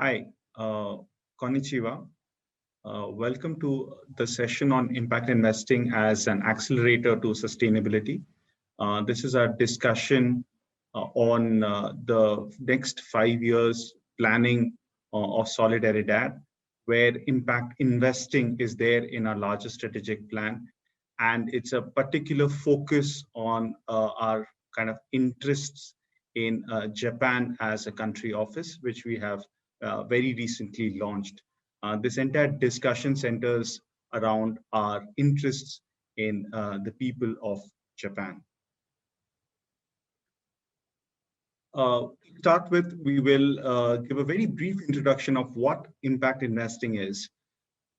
Hi, konnichiwa. Welcome to the session on impact investing as an accelerator to sustainability. This is our discussion on the next 5 years planning of Solidaridad, where impact investing is there in our larger strategic plan. And it's a particular focus on our kind of interests in Japan as a country office, which we have very recently launched. This entire discussion centers around our interests in the people of Japan. To start with, we will give a very brief introduction of what impact investing is.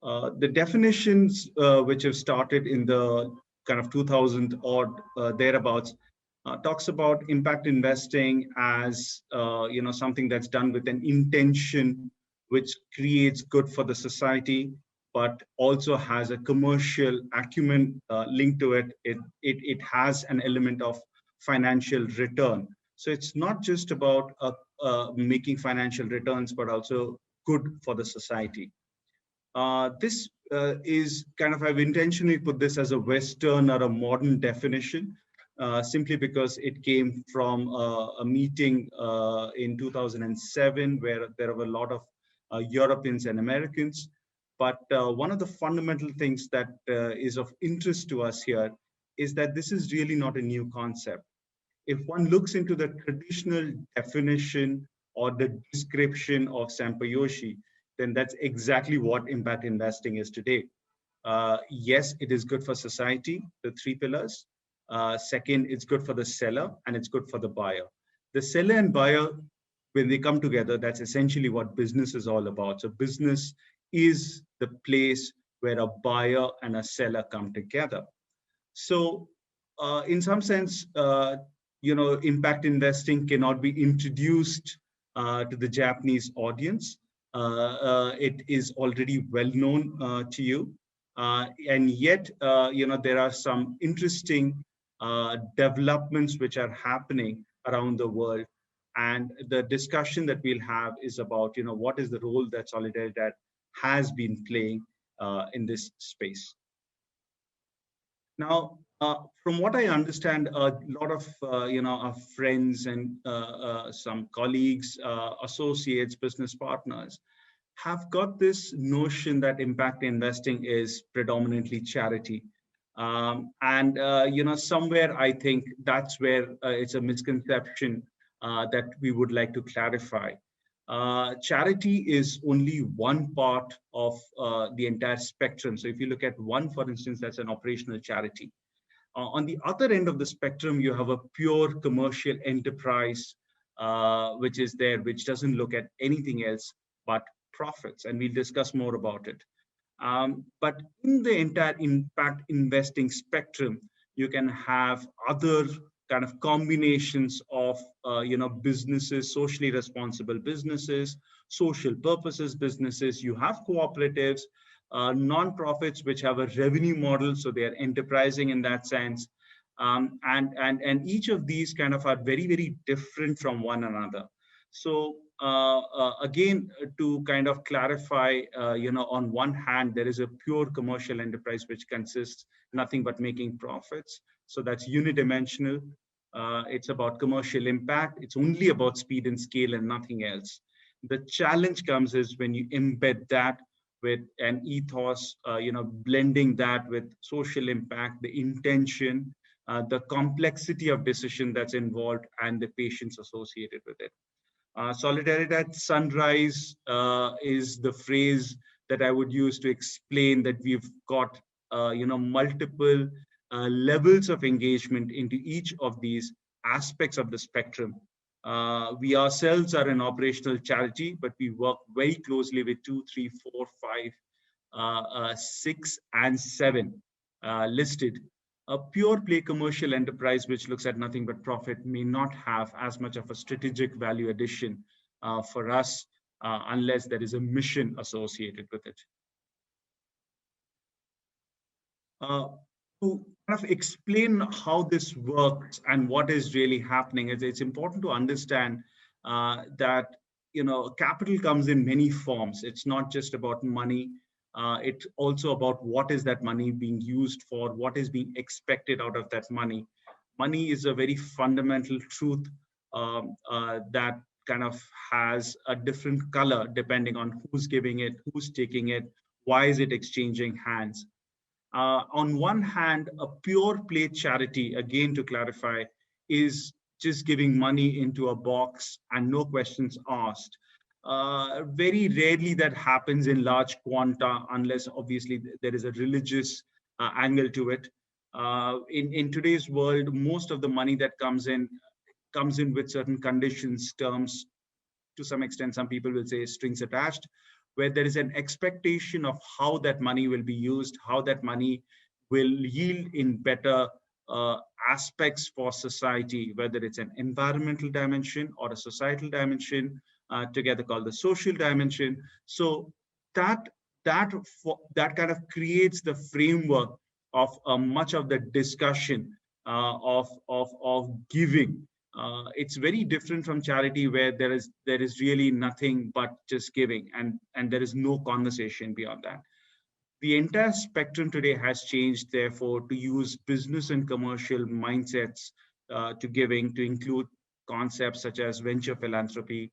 The definitions which have started in the kind of 2000 odd thereabouts talks about impact investing as something that's done with an intention which creates good for the society, but also has a commercial acumen linked to it. It has an element of financial return. So it's not just about making financial returns, but also good for the society. This is kind of, I've intentionally put this as a Western or a modern definition, simply because it came from a meeting in 2007, where there were a lot of Europeans and Americans. But one of the fundamental things that is of interest to us here is that this is really not a new concept. If one looks into the traditional definition or the description of Sampayoshi, then that's exactly what impact investing is today. Yes, it is good for society, the three pillars. Second, it's good for the seller and it's good for the buyer. The seller and buyer, when they come together, that's essentially what business is all about. So business is the place where a buyer and a seller come together. So in some sense, impact investing cannot be introduced to the Japanese audience. It is already well known to you. And yet, there are some interesting developments which are happening around the world. And the discussion that we'll have is about, what is the role that Solidaridad has been playing in this space. Now, from what I understand, a lot of our friends and some colleagues, associates, business partners have got this notion that impact investing is predominantly charity. Somewhere I think that's where it's a misconception that we would like to clarify. Charity is only one part of the entire spectrum. So if you look at one, for instance, that's an operational charity. On the other end of the spectrum, you have a pure commercial enterprise, which is there, which doesn't look at anything else but profits. And we'll discuss more about it. But in the entire impact investing spectrum, you can have other kind of combinations of businesses, socially responsible businesses, social purposes businesses. You have cooperatives, non-profits which have a revenue model, so they are enterprising in that sense. And each of these kind of are very, very different from one another. So again, to kind of clarify, on one hand, there is a pure commercial enterprise which consists nothing but making profits. So that's unidimensional. It's about commercial impact. It's only about speed and scale and nothing else. The challenge comes is when you embed that with an ethos, blending that with social impact, the intention, the complexity of decision that's involved, and the patience associated with it. Solidaridad Sunrise is the phrase that I would use to explain that we've got multiple levels of engagement into each of these aspects of the spectrum. We ourselves are an operational charity, but we work very closely with 2, 3, 4, 5, 6, and 7 listed. A pure play commercial enterprise which looks at nothing but profit may not have as much of a strategic value addition for us unless there is a mission associated with it. To kind of explain how this works and what is really happening, it's important to understand that capital comes in many forms. It's not just about money. It's also about what is that money being used for, what is being expected out of that money. Money is a very fundamental truth that kind of has a different color depending on who's giving it, who's taking it, why is it exchanging hands. On one hand, a pure play charity, again to clarify, is just giving money into a box and no questions asked. Very rarely that happens in large quanta, unless obviously there is a religious angle to it. In today's world, most of the money that comes in with certain conditions, terms, to some extent, some people will say strings attached, where there is an expectation of how that money will be used, how that money will yield in better aspects for society, whether it's an environmental dimension or a societal dimension, together called the social dimension. So that that kind of creates the framework of much of the discussion of giving. It's very different from charity, where there is really nothing but just giving, and there is no conversation beyond that. The entire spectrum today has changed, therefore, to use business and commercial mindsets to giving, to include concepts such as venture philanthropy.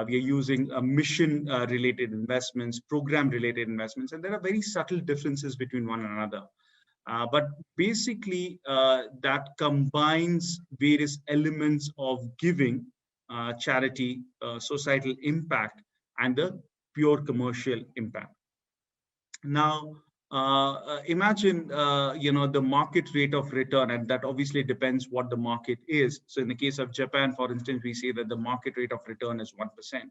We are using mission related investments, program related investments, and there are very subtle differences between one another. But basically, that combines various elements of giving, charity, societal impact, and the pure commercial impact. Now, imagine, the market rate of return, and that obviously depends what the market is. So in the case of Japan, for instance, we say that the market rate of return is 1%.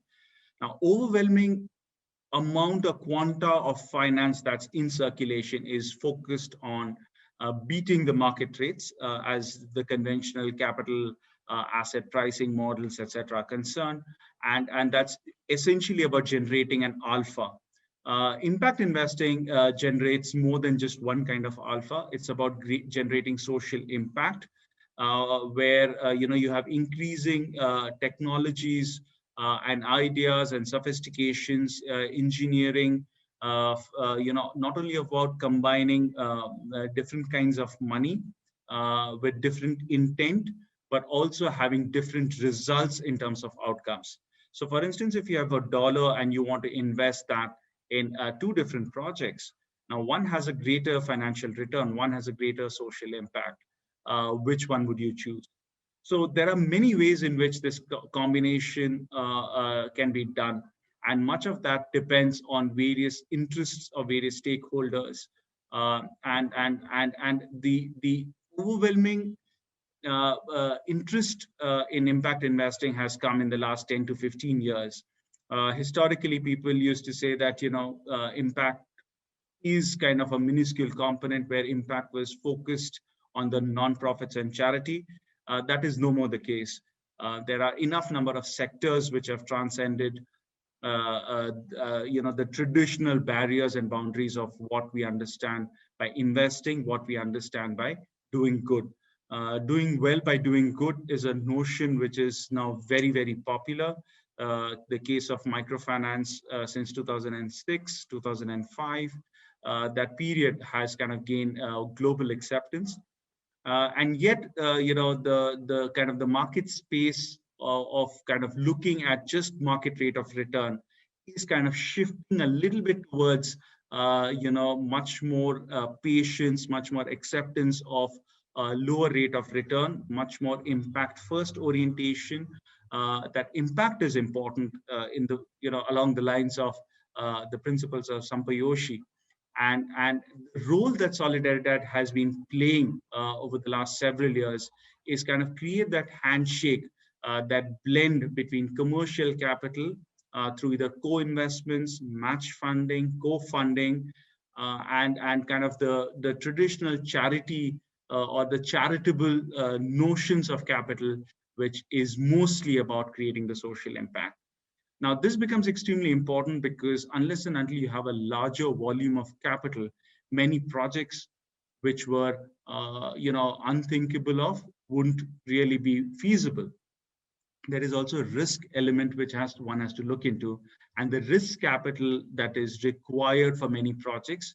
Now, overwhelming amount of quanta of finance that's in circulation is focused on beating the market rates as the conventional capital asset pricing models, etc., are concerned. And that's essentially about generating an alpha. Impact investing generates more than just one kind of alpha. It's about generating social impact, where you have increasing technologies and ideas and sophistications, engineering, not only about combining different kinds of money with different intent, but also having different results in terms of outcomes. So for instance, if you have $1 and you want to invest that in two different projects, now one has a greater financial return, one has a greater social impact. Which one would you choose? So there are many ways in which this combination can be done, and much of that depends on various interests of various stakeholders, and the overwhelming interest in impact investing has come in the last 10 to 15 years. Historically, people used to say that impact is kind of a minuscule component, where impact was focused on the nonprofits and charity. That is no more the case. There are enough number of sectors which have transcended the traditional barriers and boundaries of what we understand by investing, what we understand by doing good. Doing well by doing good is a notion which is now very, very popular. The case of microfinance since 2006, 2005, that period has kind of gained global acceptance. And yet, the kind of the market space of kind of looking at just market rate of return is kind of shifting a little bit towards, much more patience, much more acceptance of lower rate of return, much more impact first orientation. That impact is important in the, along the lines of the principles of Sampayoshi. And the role that Solidaridad has been playing over the last several years is kind of create that handshake, that blend between commercial capital through either co-investments, match funding, co-funding, and kind of the traditional charity or the charitable notions of capital, which is mostly about creating the social impact. Now, this becomes extremely important because unless and until you have a larger volume of capital, many projects which were, unthinkable of wouldn't really be feasible. there is also a risk element which one has to look into, and the risk capital that is required for many projects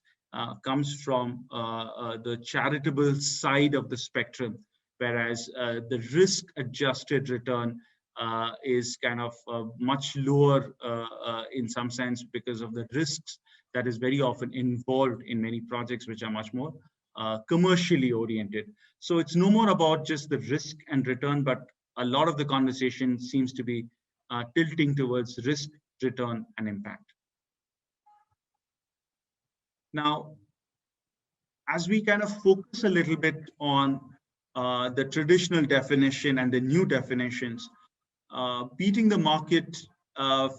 comes from the charitable side of the spectrum, whereas the risk adjusted return is kind of much lower in some sense because of the risks that is very often involved in many projects which are much more commercially oriented. So it's no more about just the risk and return, but a lot of the conversation seems to be tilting towards risk, return, and impact. Now, as we kind of focus a little bit on the traditional definition and the new definitions, beating the market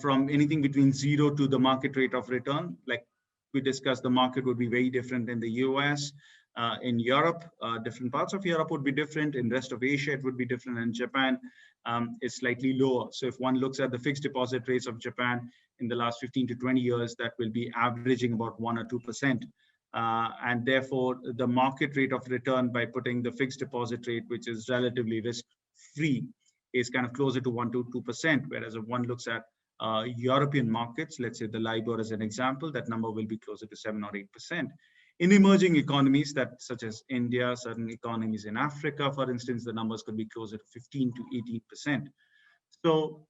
from anything between 0 to the market rate of return, like we discussed, the market would be very different in the US. In Europe, different parts of Europe would be different. In the rest of Asia, it would be different. In Japan, it's slightly lower. So if one looks at the fixed deposit rates of Japan in the last 15 to 20 years, that will be averaging about 1 or 2%. And therefore, the market rate of return by putting the fixed deposit rate, which is relatively risk-free, is kind of closer to 1 to 2%. Whereas if one looks at European markets, let's say the LIBOR as an example, that number will be closer to 7 or 8%. In emerging economies such as India, certain economies in Africa, for instance, the numbers could be closer to 15 to 18%. So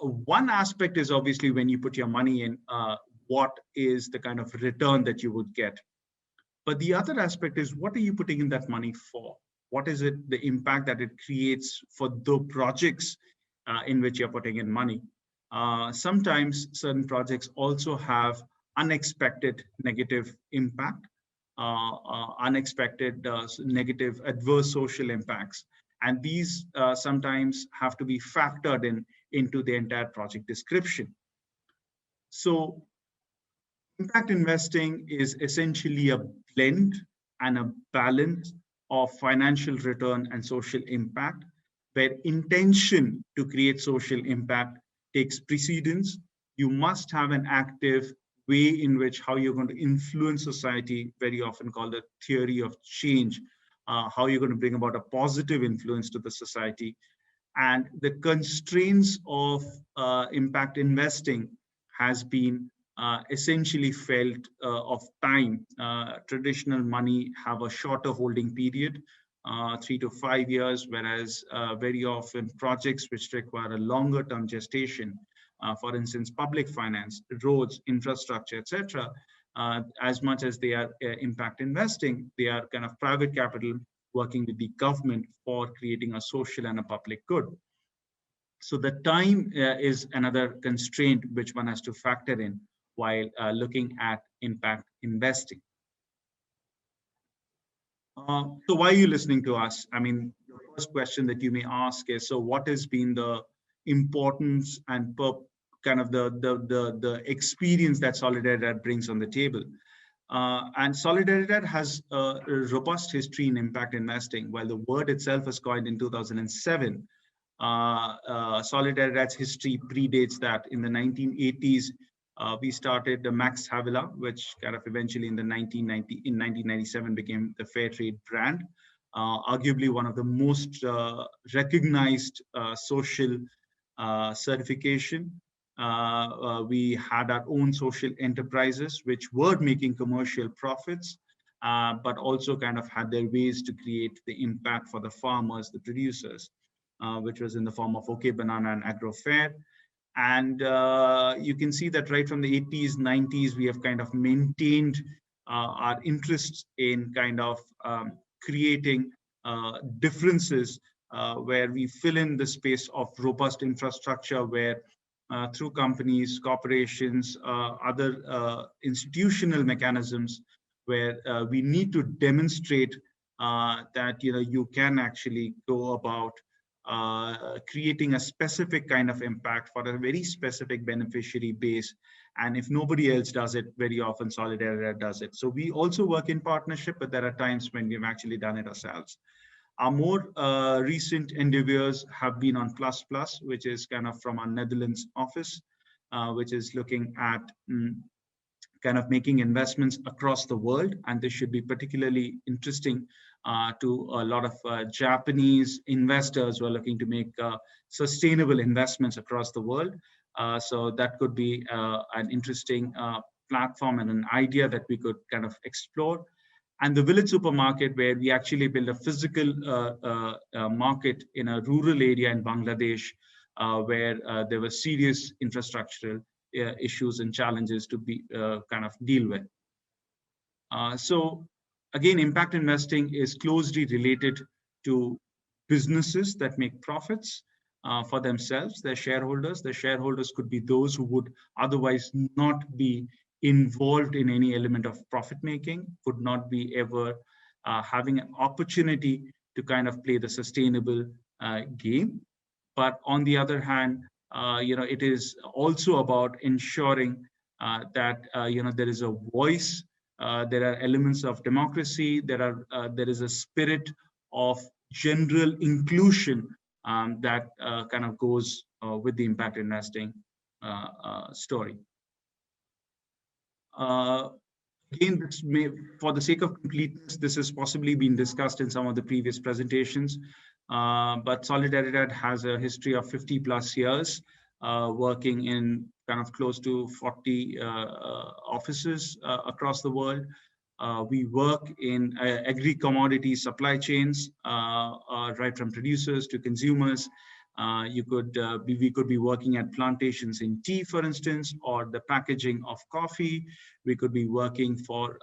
one aspect is obviously when you put your money in, what is the kind of return that you would get? But the other aspect is, what are you putting in that money for? What is it, the impact that it creates for the projects in which you're putting in money? Sometimes certain projects also have unexpected negative impact, unexpected negative adverse social impacts. And these sometimes have to be factored into the entire project description. So impact investing is essentially a blend and a balance of financial return and social impact, where intention to create social impact takes precedence. You must have an active way in which how you're going to influence society, very often called the theory of change, how you're going to bring about a positive influence to the society. And the constraints of impact investing has been essentially felt of time. Traditional money have a shorter holding period, 3 to 5 years, whereas very often projects which require a longer term gestation, for instance, public finance, roads, infrastructure, etc., as much as they are impact investing, they are kind of private capital working with the government for creating a social and a public good. So the time is another constraint which one has to factor in while looking at impact investing. So why are you listening to us? I mean, the first question that you may ask is, so what has been the importance and kind of the experience that Solidaridad brings on the table? And Solidaridad has a robust history in impact investing. While the word itself was coined in 2007, Solidaridad's history predates that. In the 1980s, we started the Max Havila, which kind of eventually in 1997 became the Fair Trade brand, arguably one of the most recognized social certification. We had our own social enterprises, which were making commercial profits, but also kind of had their ways to create the impact for the farmers, the producers, which was in the form of OK Banana and Agro Fair. And you can see that right from the 80s, 90s, we have kind of maintained our interests in kind of creating differences where we fill in the space of robust infrastructure, where through companies, corporations, other institutional mechanisms, where we need to demonstrate that you can actually go about creating a specific kind of impact for a very specific beneficiary base. And if nobody else does it, very often Solidaridad does it. So we also work in partnership, but there are times when we've actually done it ourselves. Our more recent endeavors have been on Plus Plus, which is kind of from our Netherlands office, which is looking at kind of making investments across the world. And this should be particularly interesting to a lot of Japanese investors who are looking to make sustainable investments across the world. So that could be an interesting platform and an idea that we could kind of explore. And the village supermarket, where we actually build a physical market in a rural area in Bangladesh, where there were serious infrastructural issues and challenges to be kind of deal with. So again, impact investing is closely related to businesses that make profits for themselves, their shareholders. Their shareholders could be those who would otherwise not be involved in any element of profit making, would not be ever having an opportunity to kind of play the sustainable game. But on the other hand, it is also about ensuring that there is a voice. There are elements of democracy. There is a spirit of general inclusion that kind of goes with the impact investing story. Again, for the sake of completeness, this has possibly been discussed in some of the previous presentations, but Solidaridad has a history of 50 plus years working in kind of close to 40 offices across the world. We work in agri-commodity supply chains, right from producers to consumers. We could be working at plantations in tea, for instance, or the packaging of coffee. We could be working for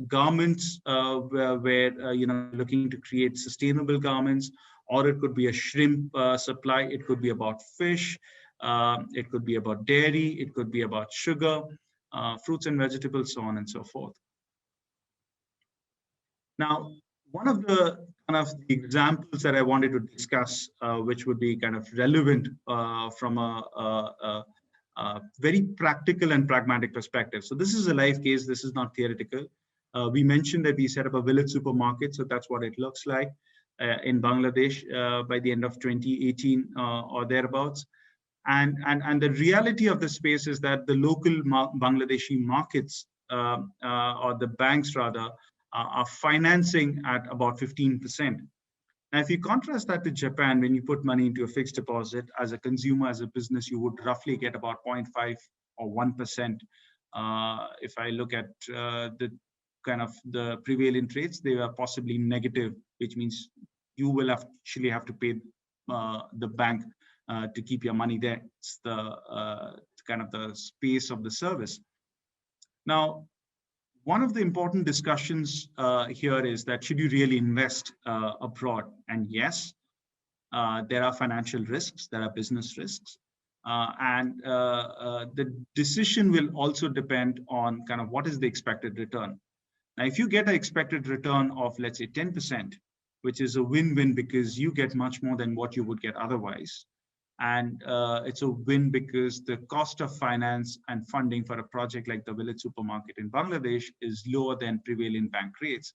garments where looking to create sustainable garments, or it could be a shrimp supply. It could be about fish. It could be about dairy. It could be about sugar, fruits and vegetables, so on and so forth. Now, one of the kind of the examples that I wanted to discuss, which would be kind of relevant from a very practical and pragmatic perspective. So this is a live case. This is not theoretical. We mentioned that we set up a village supermarket. So that's what it looks like in Bangladesh by the end of 2018 or thereabouts. And the reality of the space is that the local Bangladeshi markets or the banks rather are financing at about 15%. Now, if you contrast that to Japan, when you put money into a fixed deposit as a consumer, as a business, you would roughly get about 0.5 or 1%. If I look at the kind of the prevailing rates, they are possibly negative, which means you will actually have to pay the bank to keep your money there. It's the kind of the space of the service. Now, one of the important discussions here is that should you really invest abroad? And yes, there are financial risks, there are business risks. And the decision will also depend on kind of what is the expected return. Now, if you get an expected return of, let's say, 10%, which is a win-win because you get much more than what you would get otherwise. And it's a win because the cost of finance and funding for a project like the village supermarket in Bangladesh is lower than prevailing bank rates.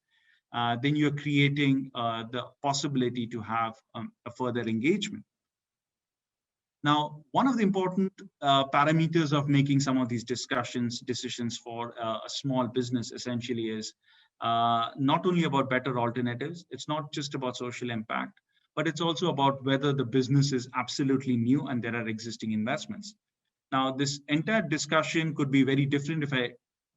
Then you're creating the possibility to have a further engagement. Now, one of the important parameters of making some of these decisions for a small business essentially is not only about better alternatives, it's not just about social impact, but it's also about whether the business is absolutely new and there are existing investments. Now, this entire discussion could be very different if I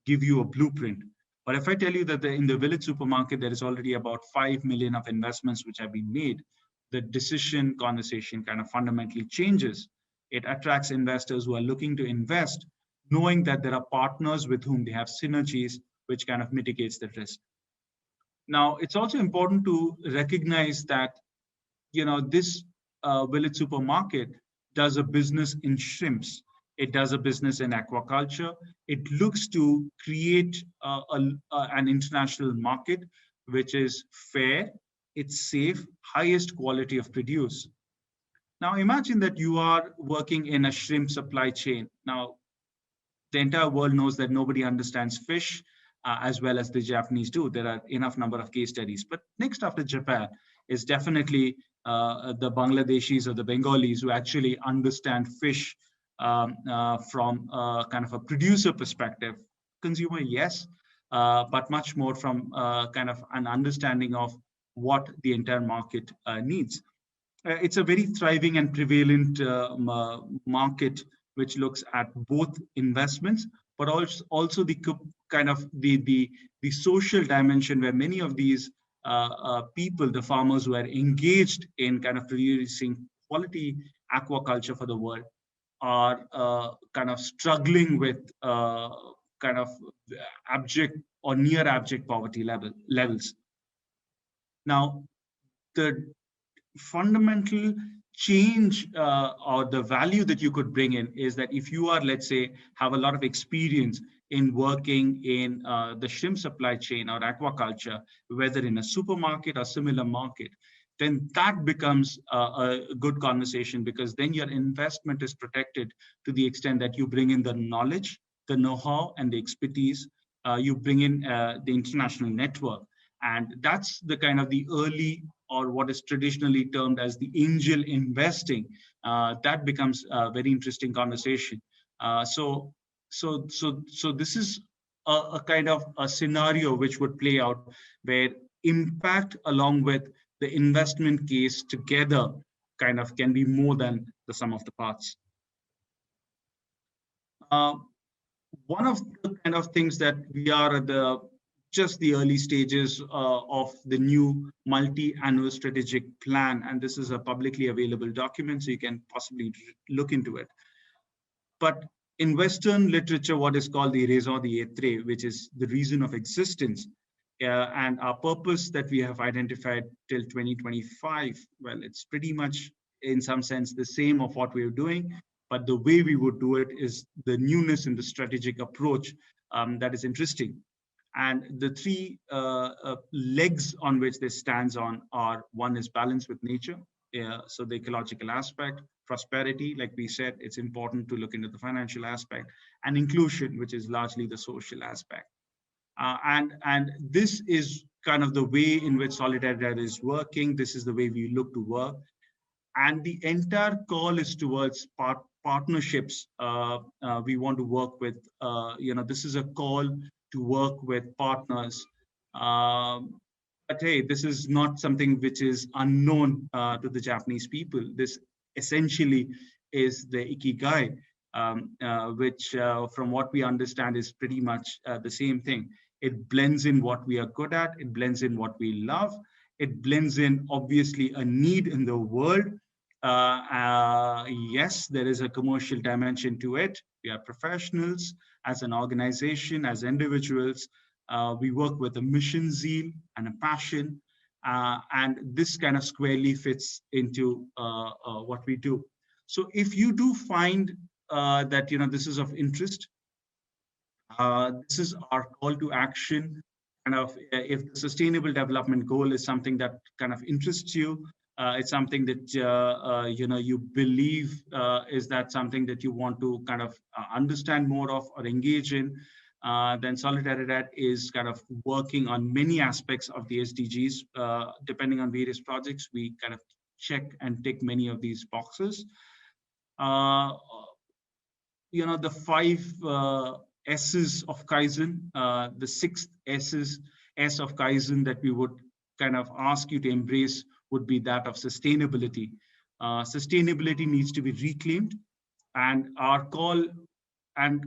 give you a blueprint. But if I tell you that in the village supermarket, there is already about 5 million of investments which have been made, the decision conversation kind of fundamentally changes. It attracts investors who are looking to invest, knowing that there are partners with whom they have synergies, which kind of mitigates the risk. Now, it's also important to recognize that this village supermarket does a business in shrimps. It does a business in aquaculture. It looks to create an international market, which is fair, it's safe, highest quality of produce. Now, imagine that you are working in a shrimp supply chain. Now, the entire world knows that nobody understands fish as well as the Japanese do. There are enough number of case studies. But next after Japan is definitely the Bangladeshis or the Bengalis who actually understand fish from kind of a producer perspective. Consumer, yes, but much more from kind of an understanding of what the entire market needs. It's a very thriving and prevalent market, which looks at both investments, but also the kind of the social dimension, where many of these people, the farmers who are engaged in kind of producing quality aquaculture for the world, are kind of struggling with kind of abject or near abject poverty levels. Now, the fundamental change or the value that you could bring in is that if you are, let's say, have a lot of experience in working in the shrimp supply chain or aquaculture, whether in a supermarket or similar market, then that becomes a good conversation, because then your investment is protected to the extent that you bring in the knowledge, the know-how, and the expertise. You bring in the international network. And that's the kind of the early, or what is traditionally termed as the angel investing. That becomes a very interesting conversation. So this is a kind of a scenario which would play out, where impact along with the investment case together kind of can be more than the sum of the parts. One of the kind of things that we are at just the early stages of the new multi-annual strategic plan, and this is a publicly available document, so you can possibly look into it. But in Western literature, what is called the raison d'être, which is the reason of existence, and our purpose that we have identified till 2025, well, it's pretty much in some sense the same of what we're doing, but the way we would do it is the newness in the strategic approach that is interesting. And the three legs on which this stands on are: one is balance with nature, so the ecological aspect; prosperity, like we said, it's important to look into the financial aspect; and inclusion, which is largely the social aspect. And this is kind of the way in which Solidaridad is working. This is the way we look to work. And the entire call is towards partnerships. We want to work with, this is a call to work with partners. But hey, this is not something which is unknown to the Japanese people. This essentially is the ikigai, which from what we understand is pretty much the same thing. It blends in what we are good at, it blends in what we love, it blends in obviously a need in the world. Yes, there is a commercial dimension to it. We are professionals as an organization, as individuals. We work with a mission zeal and a passion, and this kind of squarely fits into what we do. So if you do find that this is of interest, this is our call to action. Kind of, if the sustainable development goal is something that kind of interests you, it's something that you believe is that something that you want to kind of understand more of or engage in, then Solidaridad is kind of working on many aspects of the SDGs. Depending on various projects, we kind of check and tick many of these boxes. The 5 S's of Kaizen, the 6th S of Kaizen that we would kind of ask you to embrace would be that of sustainability. Sustainability needs to be reclaimed, and our call, and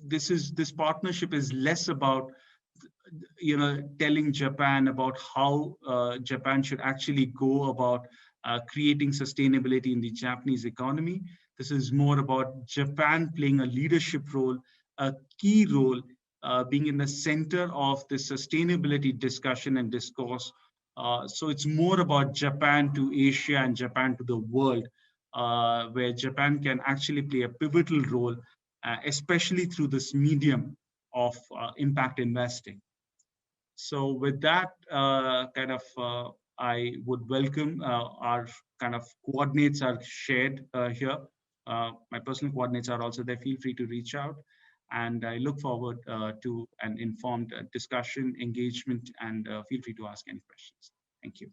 this partnership is less about telling Japan about how Japan should actually go about creating sustainability in the Japanese economy. This is more about Japan playing a leadership role, a key role, being in the center of the sustainability discussion and discourse. So it's more about Japan to Asia and Japan to the world, where Japan can actually play a pivotal role, especially through this medium of impact investing. So with that, I would welcome our kind of coordinates are shared here. My personal coordinates are also there. Feel free to reach out. And I look forward to an informed discussion, engagement, and feel free to ask any questions. Thank you.